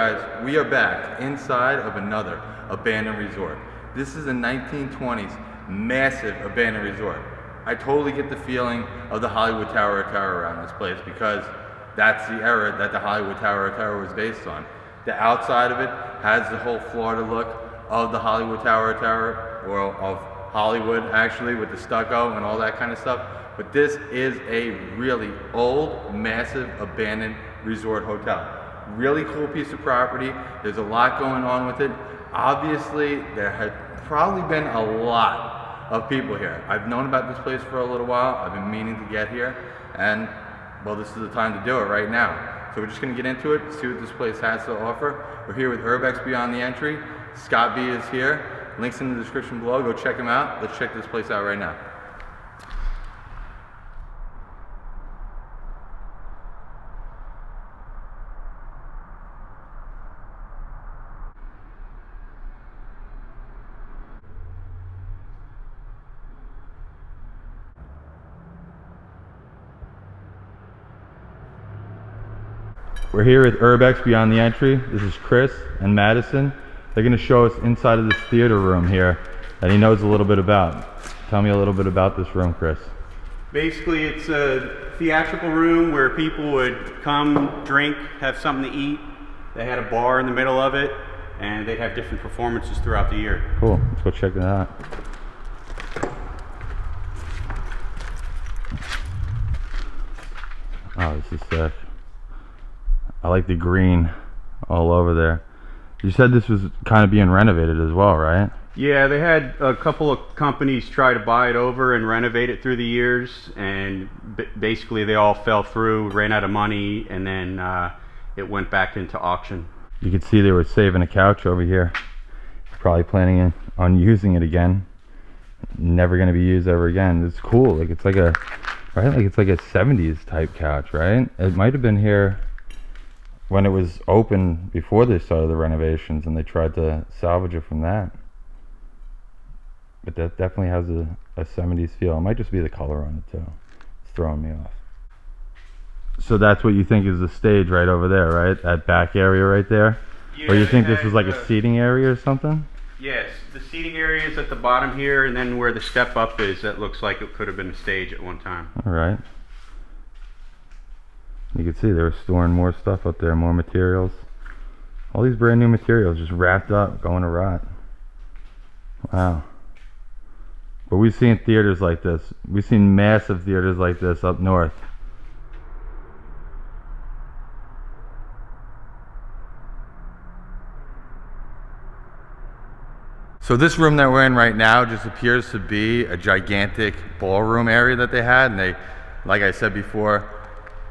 guys, we are back inside of another abandoned resort. This is a 1920s massive abandoned resort. I totally get the feeling of the Hollywood Tower around this place because that's the era that the Hollywood Tower was based on. The outside of it has the whole Florida look of the Hollywood Tower, or of Hollywood actually, with the stucco and all that kind of stuff. But this is a really old, massive, abandoned resort hotel. Really cool piece of property. There's a lot going on with it. Obviously, there had probably been a lot of people here. I've known about this place for a little while. I've been meaning to get here, and well, this is the time to do it right now. So we're just gonna get into it, see what this place has to offer. We're here with Urbex Beyond the Entry. Scott B is here. Links in the description below. Go check him out. Let's check this place out right now. We're here with Urbex Beyond the Entry. This is Chris and Madison. They're going to show us inside of this theater room here that he knows a little bit about. Tell me a little bit about this room, Chris. Basically, it's a theatrical room where people would come, drink, have something to eat. They had a bar in the middle of it, and they'd have different performances throughout the year. Cool. Let's go check that out. Oh, this is sick. I like the green all over there. You said this was kind of being renovated as well, right? Yeah, they had a couple of companies try to buy it over and renovate it through the years, and basically they all fell through, ran out of money, and then it went back into auction. You can see they were saving a couch over here. Probably planning on using it again. Never going to be used ever again. It's cool. Like it's like a, right? Like it's like a 70s type couch, right? It might have been here when it was open before they started the renovations, and they tried to salvage it from that. But that definitely has a 70s feel. It might just be the color on it too. It's throwing me off. So that's what you think is the stage right over there, right? That back area right there? Yeah, or you think this was like a seating area or something? Yes, the seating area is at the bottom here, and then where the step up is, that looks like it could have been a stage at one time. All right. You can see they were storing more stuff up there, more materials. All these brand new materials just wrapped up, going to rot. Wow. But we've seen theaters like this. We've seen massive theaters like this up north. So this room that we're in right now just appears to be a gigantic ballroom area that they had, and they, like I said before,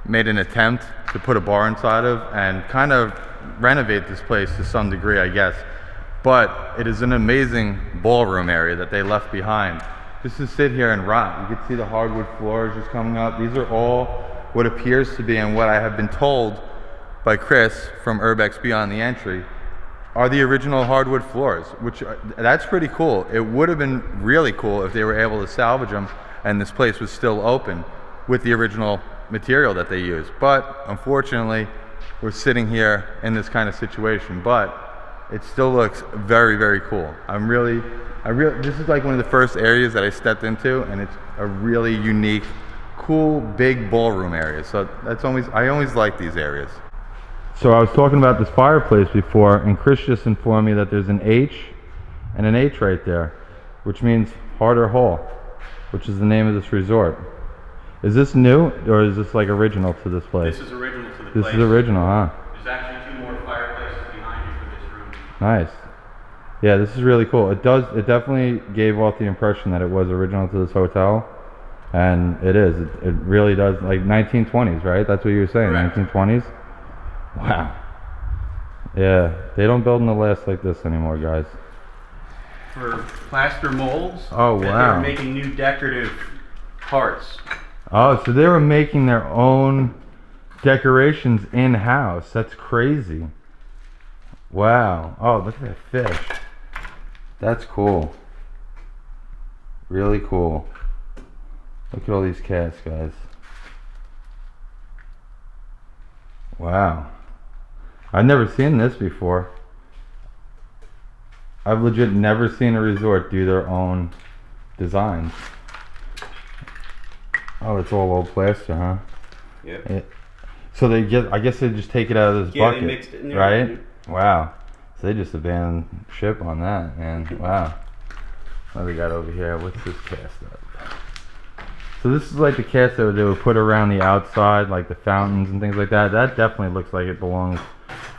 made an attempt to put a bar inside of and kind of renovate this place to some degree, I guess. But it is an amazing ballroom area that they left behind just to sit here and rot. You can see the hardwood floors just coming up. These are all what appears to be, and what I have been told by Chris from Urbex Beyond the Entry, are the original hardwood floors, which that's pretty cool. It would have been really cool if they were able to salvage them and this place was still open with the original material that they use. But unfortunately, we're sitting here in this kind of situation, but it still looks very, very cool. This is like one of the first areas that I stepped into, and it's a really unique, cool, big ballroom area. So I always like these areas. So I was talking about this fireplace before, and Chris just informed me that there's an H and an H right there, which means Harder Hall, which is the name of this resort. Is this new, or is this like original to this place? This is original to the place. This is original, huh? There's actually 2 more fireplaces behind you for this room. Nice. Yeah, this is really cool. It definitely gave off the impression that it was original to this hotel, and it is. It really does. Like 1920s, right? That's what you were saying, correct. 1920s? Wow. Yeah, they don't build in the last like this anymore, guys. For plaster molds. Oh, wow. They're making new decorative parts. Oh, so they were making their own decorations in-house. That's crazy. Wow. Oh, look at that fish. That's cool. Really cool. Look at all these cats, guys. Wow. I've never seen this before. I've legit never seen a resort do their own designs. Oh, it's all old plaster, huh? Yeah. So they get, I guess they just take it out of this bucket, they mixed it in there, right? Wow. So they just abandoned ship on that, man. Wow. What do we got over here? What's this cast up? So this is like the cast that they would put around the outside, like the fountains and things like that. That definitely looks like it belongs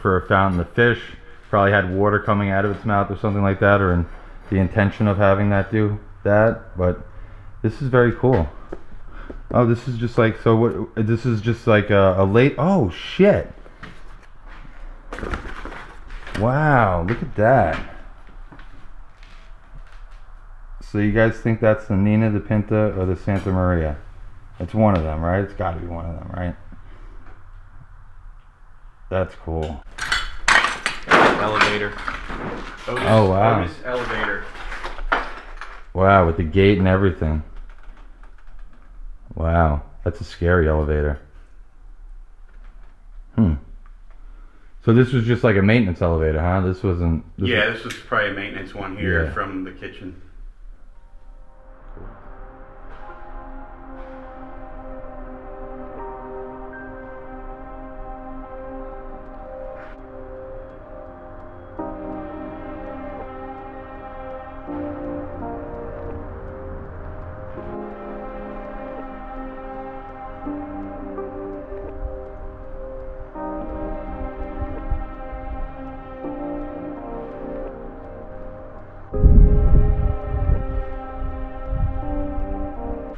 for a fountain. The fish probably had water coming out of its mouth or something like that, or in the intention of having that do that. But this is very cool. Oh, this is just like, so what, this is just like a late, oh shit. Wow, look at that. So you guys think that's the Nina, the Pinta, or the Santa Maria? It's one of them, right? It's got to be one of them, right? That's cool. Elevator. Oh, wow. Otis elevator. Wow, with the gate and everything. Wow, that's a scary elevator. So this was just like a maintenance elevator, huh? This wasn't... This was probably a maintenance one here Yeah. from the kitchen.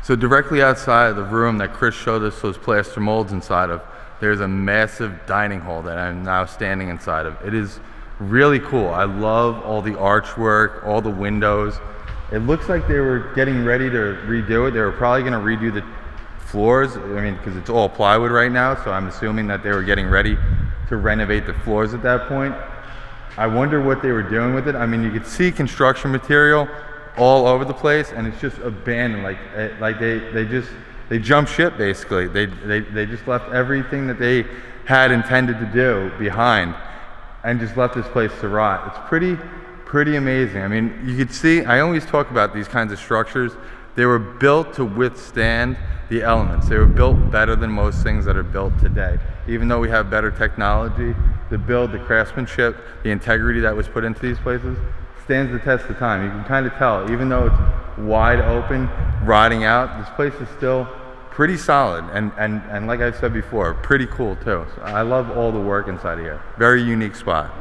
So directly outside of the room that Chris showed us those plaster molds inside of, there's a massive dining hall that I'm now standing inside of. It is really cool. I love all the archwork, all the windows. It looks like they were getting ready to redo it. They were probably going to redo the floors. I mean, because it's all plywood right now, so I'm assuming that they were getting ready to renovate the floors at that point. I wonder what they were doing with it. I mean, you could see construction material all over the place, and it's just abandoned. Like they jumped ship basically. They just left everything that they had intended to do behind, and just left this place to rot. It's pretty amazing. I mean, you could see. I always talk about these kinds of structures. They were built to withstand the elements. They were built better than most things that are built today. Even though we have better technology, the build, the craftsmanship, the integrity that was put into these places stands the test of time. You can kind of tell, even though it's wide open, rotting out, this place is still pretty solid, and like I said before, pretty cool too. So I love all the work inside of here. Very unique spot.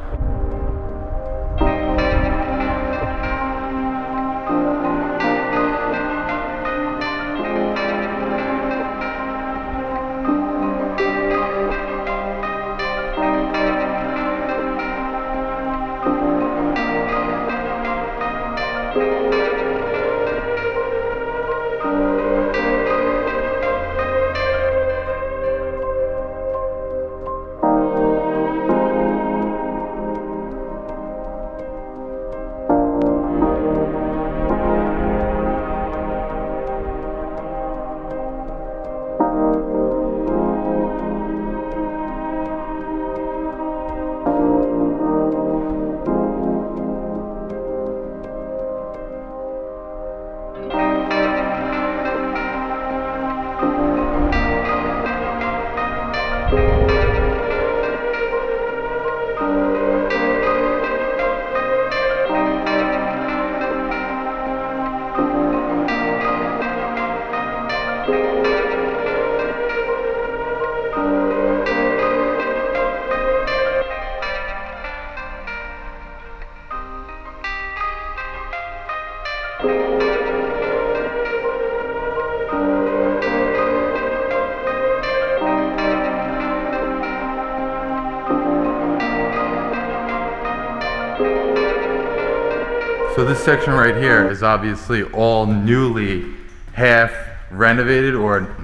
So this section right here is obviously all newly half renovated, or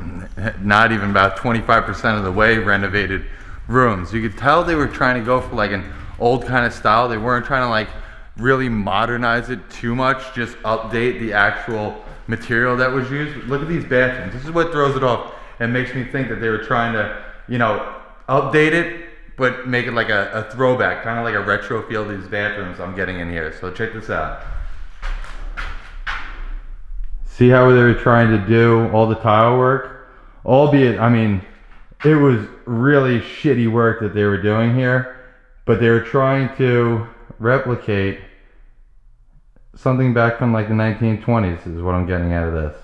not even about 25% of the way renovated rooms. You could tell they were trying to go for like an old kind of style. They weren't trying to like really modernize it too much, just update the actual material that was used. Look at these bathrooms. This is what throws it off and makes me think that they were trying to, you know, update it, but make it like a throwback, kind of like a retro feel to these bathrooms I'm getting in here. So check this out. See how they were trying to do all the tile work? Albeit, I mean, it was really shitty work that they were doing here, but they were trying to replicate something back from like the 1920s is what I'm getting out of this.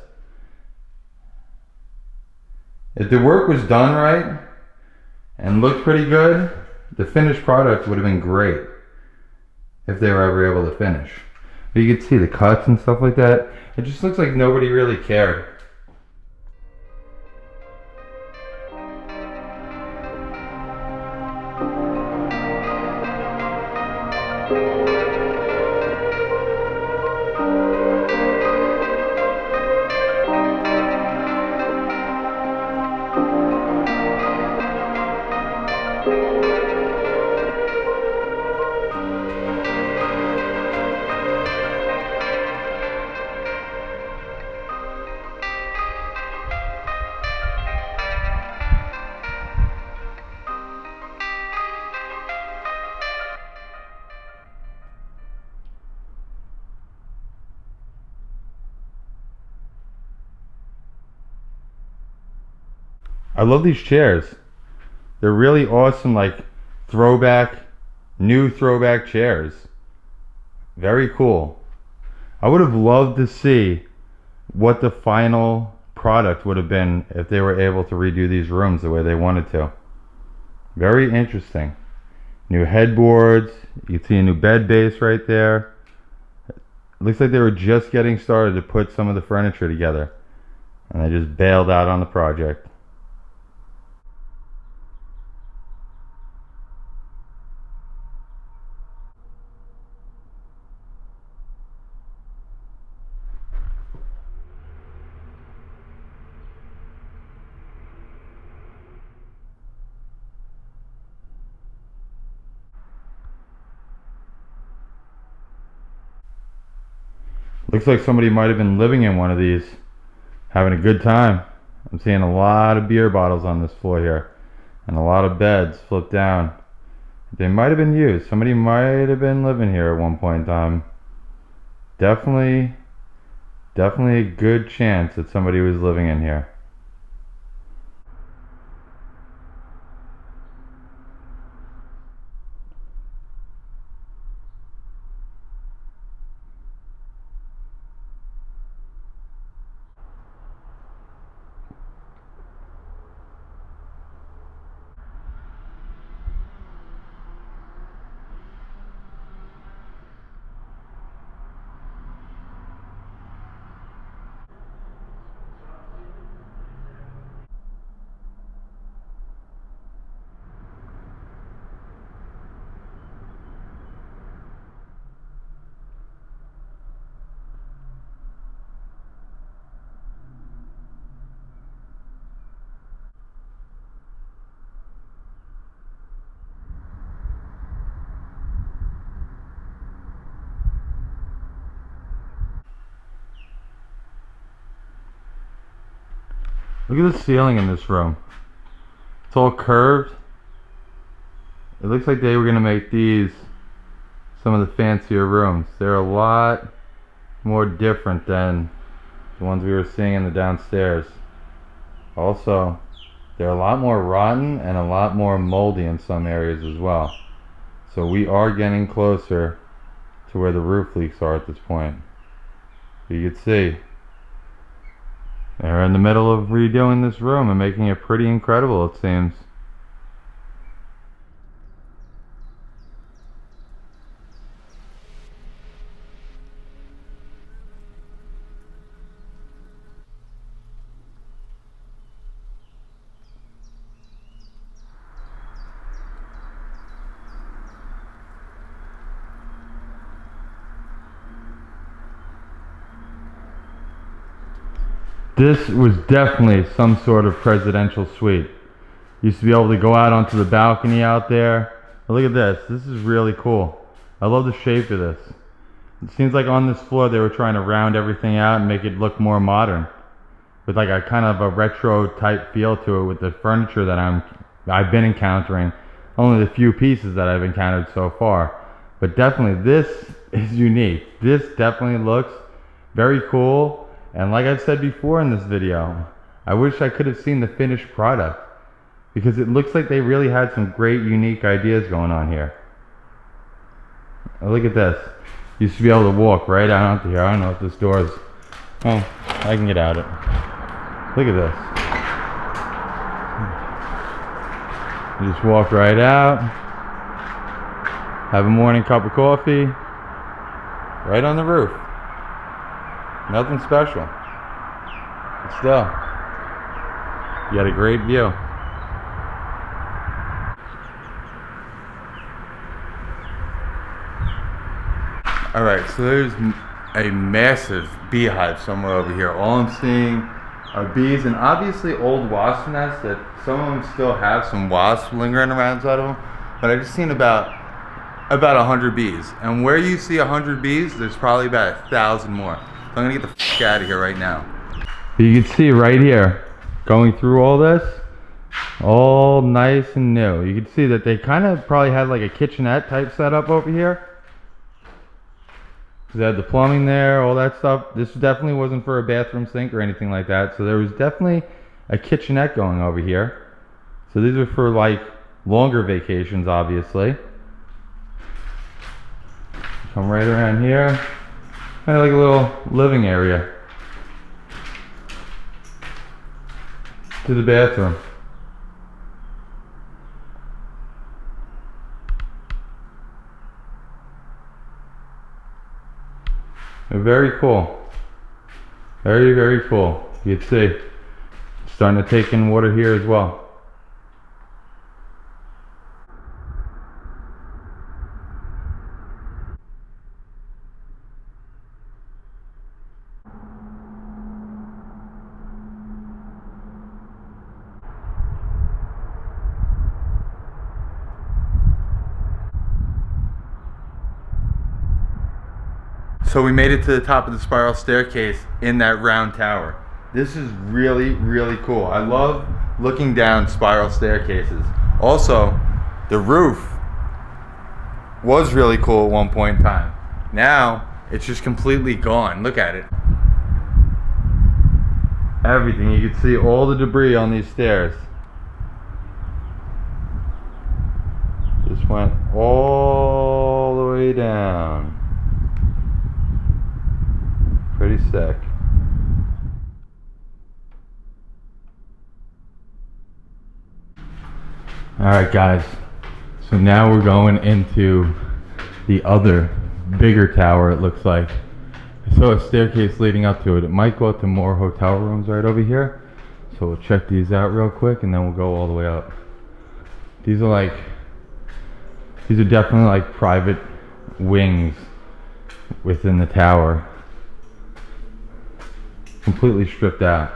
If the work was done right and looked pretty good, the finished product would have been great if they were ever able to finish. But you could see the cuts and stuff like that. It just looks like nobody really cared. I love these chairs. They're really awesome, like new throwback chairs. Very cool. I would have loved to see what the final product would have been if they were able to redo these rooms the way they wanted to. Very interesting. New headboards. You can see a new bed base right there. It looks like they were just getting started to put some of the furniture together, and they just bailed out on the project. Looks like somebody might have been living in one of these, having a good time. I'm seeing a lot of beer bottles on this floor here, and a lot of beds flipped down. They might have been used. Somebody might have been living here at one point in time. Definitely a good chance that somebody was living in here. Look at the ceiling in this room. It's all curved. It looks like they were going to make these some of the fancier rooms. They're a lot more different than the ones we were seeing in the downstairs. Also, they're a lot more rotten and a lot more moldy in some areas as well. So we are getting closer to where the roof leaks are at this point. You can see they're in the middle of redoing this room and making it pretty incredible, it seems. This was definitely some sort of presidential suite. Used to be able to go out onto the balcony out there. But look at this. This is really cool. I love the shape of this. It seems like on this floor they were trying to round everything out and make it look more modern, with like a kind of a retro type feel to it with the furniture that I've been encountering. only the few pieces that I've encountered so far. But definitely this is unique. This definitely looks very cool. And like I've said before in this video, I wish I could have seen the finished product, because it looks like they really had some great unique ideas going on here. Look at this. Used to be able to walk right out onto here. I don't know if this door is... Oh, I can get out it. Look at this. You just walk right out, have a morning cup of coffee, right on the roof. Nothing special. But still, you got a great view. Alright, so there's a massive beehive somewhere over here. All I'm seeing are bees, and obviously old wasp nests that some of them still have some wasps lingering around inside of them. But I've just seen about 100 bees. And where you see 100 bees, there's probably about 1,000 more. So I'm gonna get the f out of here right now. You can see right here, going through all this, all nice and new. You can see that they kind of probably had like a kitchenette type setup over here. They had the plumbing there, all that stuff. This definitely wasn't for a bathroom sink or anything like that. So there was definitely a kitchenette going over here. So these are for like longer vacations, obviously. Come right around here. Kind of like a little living area to the bathroom. Very cool. Very, very cool. You can see it's starting to take in water here as well. So we made it to the top of the spiral staircase in that round tower. This is really, really cool. I love looking down spiral staircases. Also, the roof was really cool at one point in time. Now, it's just completely gone. Look at it. Everything. You can see all the debris on these stairs. Just went all the way down. Pretty sick. Alright guys, so now we're going into the other bigger tower, it looks like. I saw a staircase leading up to it. It might go up to more hotel rooms right over here. So we'll check these out real quick and then we'll go all the way up. These are definitely like private wings within the tower. Completely stripped out.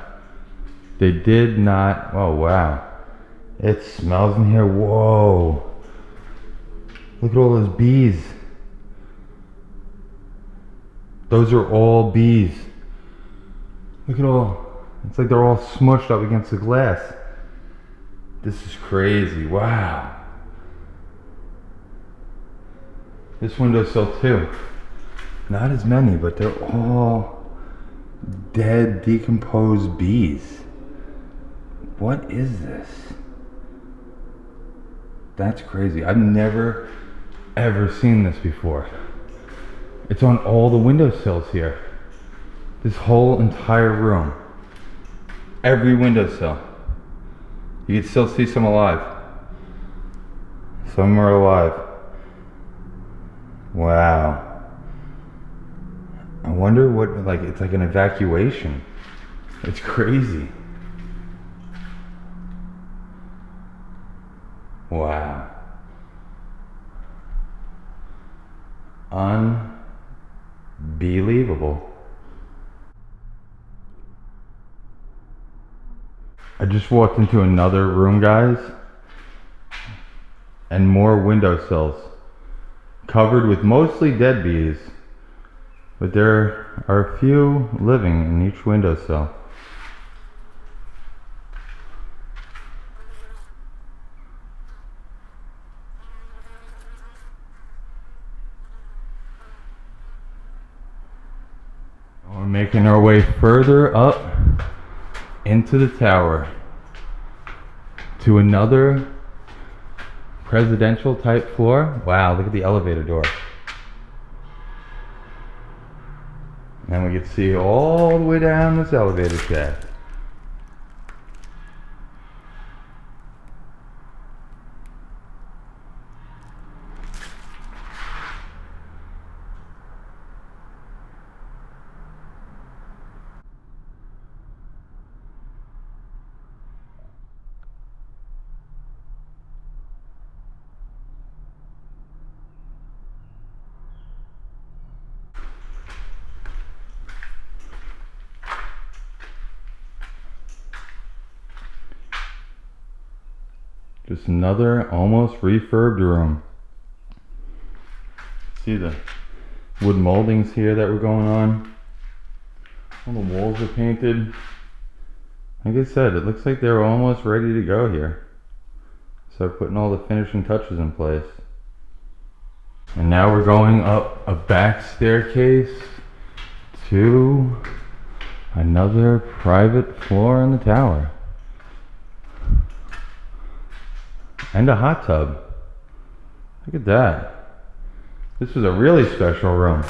They did not, oh wow. It smells in here, whoa. Look at all those bees. Those are all bees. Look at all, it's like they're all smushed up against the glass. This is crazy, wow. This windowsill too. Not as many, but they're all dead, decomposed bees. What is this? That's crazy. I've never ever seen this before. It's on all the windowsills here. This whole entire room. Every windowsill. You can still see some alive. Some are alive. Wow. I wonder what, like, it's like an evacuation. It's crazy. Wow. Unbelievable. I just walked into another room, guys, and more windowsills covered with mostly dead bees, but there are a few living in each windowsill. We're making our way further up into the tower to another presidential type floor. Wow, look at the elevator door. And we can see all the way down this elevator shaft. Just another almost refurbed room. See the wood moldings here that were going on. All the walls are painted. Like I said, it looks like they're almost ready to go here. So putting all the finishing touches in place. And now we're going up a back staircase to another private floor in the tower. And a hot tub. Look at that. This was a really special room.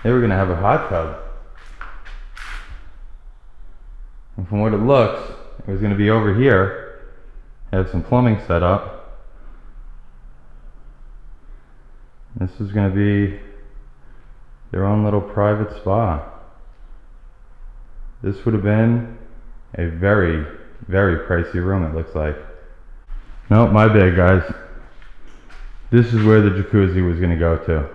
They were gonna have a hot tub. And from what it looks, it was gonna be over here. Have some plumbing set up. This is gonna be their own little private spa. This would have been a very, very pricey room, it looks like. Nope, my bad, guys. This is where the jacuzzi was going to go to.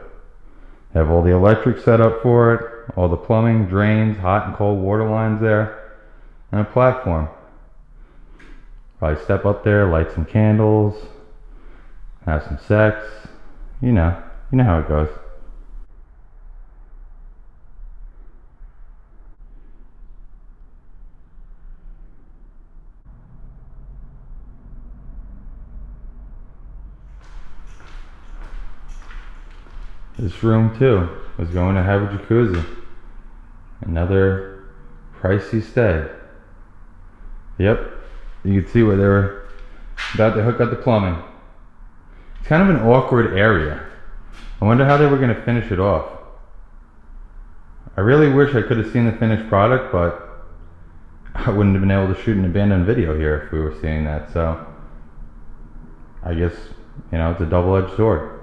Have all the electric set up for it, all the plumbing, drains, hot and cold water lines there, and a platform. Probably step up there, light some candles, have some sex. You know how it goes. This room too was going to have a jacuzzi. Another pricey stay. Yep, you can see where they were about to hook up the plumbing. It's kind of an awkward area. I wonder how they were going to finish it off. I really wish I could have seen the finished product, but I wouldn't have been able to shoot an abandoned video here if we were seeing that. So I guess, it's a double-edged sword.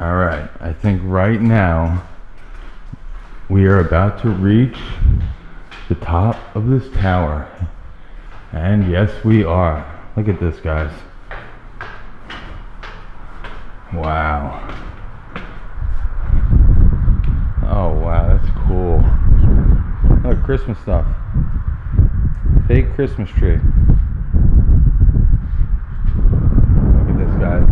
Alright, I think right now we are about to reach the top of this tower. And yes, we are. Look at this, guys. Wow. Oh wow, that's cool. Look, Christmas stuff. Fake Christmas tree. Look at this, guys.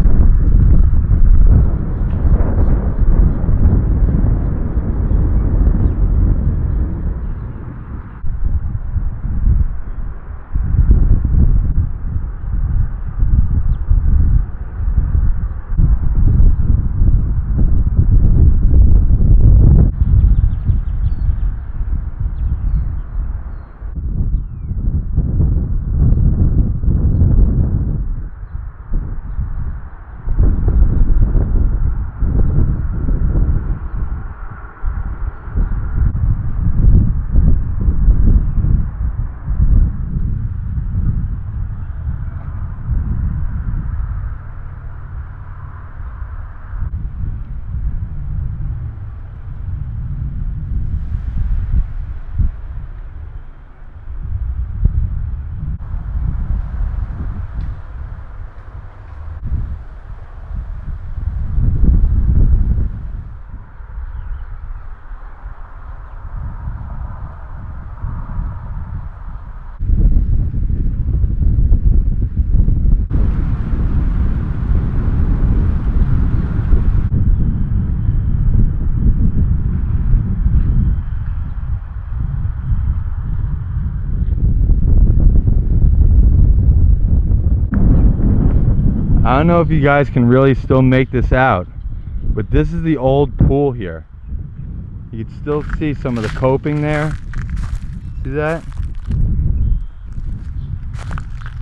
I don't know if you guys can really still make this out, But this is the old pool here. You can still see some of the coping there. See that?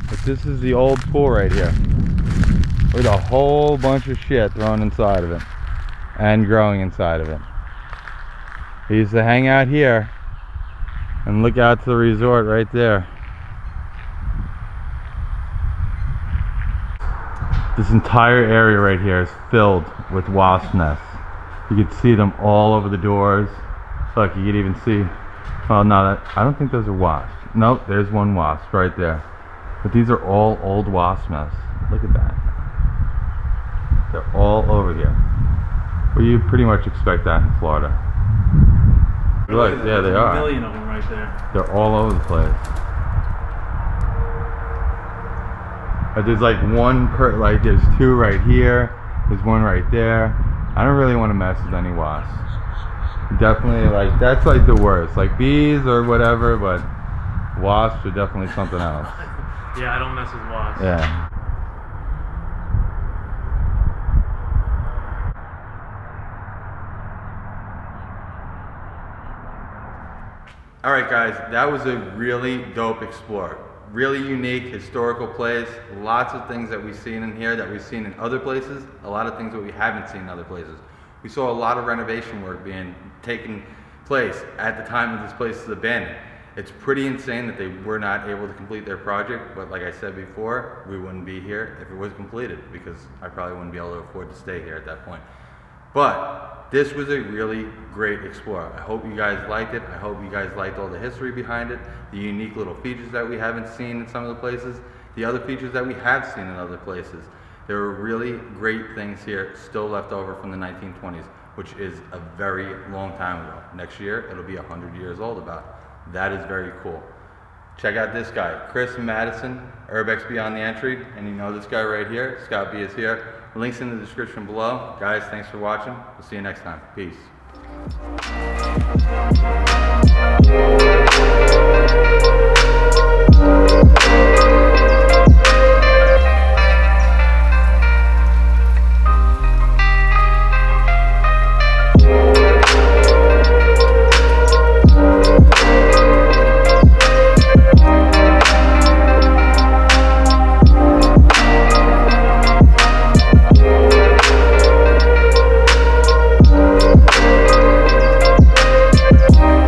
But this is the old pool right here, with a whole bunch of shit thrown inside of it and growing inside of it. We used to hang out here and look out to the resort right there. This entire area right here is filled with wasp nests. You can see them all over the doors. Look, you can even see, oh no, I don't think those are wasps. Nope, there's one wasp right there. But these are all old wasp nests. Look at that. They're all over here. Well, you pretty much expect that in Florida. Look, yeah, they are. A million of them right there. They're all over the place. There's like one like there's two right here. There's one right there. I don't really want to mess with any wasps. Definitely, like, that's like the worst. Like bees or whatever, but wasps are definitely something else. Yeah, I don't mess with wasps. Yeah. Alright guys, that was a really dope explore. Really unique historical place. Lots of things that we've seen in here that we've seen in other places. A lot of things that we haven't seen in other places. We saw a lot of renovation work taking place at the time that this place is abandoned. It's pretty insane that they were not able to complete their project, but like I said before, we wouldn't be here if it was completed, because I probably wouldn't be able to afford to stay here at that point. But this was a really great explore. I hope you guys liked it. I hope you guys liked all the history behind it, the unique little features that we haven't seen in some of the places, the other features that we have seen in other places. There are really great things here still left over from the 1920s, which is a very long time ago. Next year, it'll be 100 years old about. That is very cool. Check out this guy, Chris Madison, Urbex Beyond the Entry, and you know this guy right here, Scott B is here. Links in the description below. Guys, thanks for watching. We'll see you next time. Peace.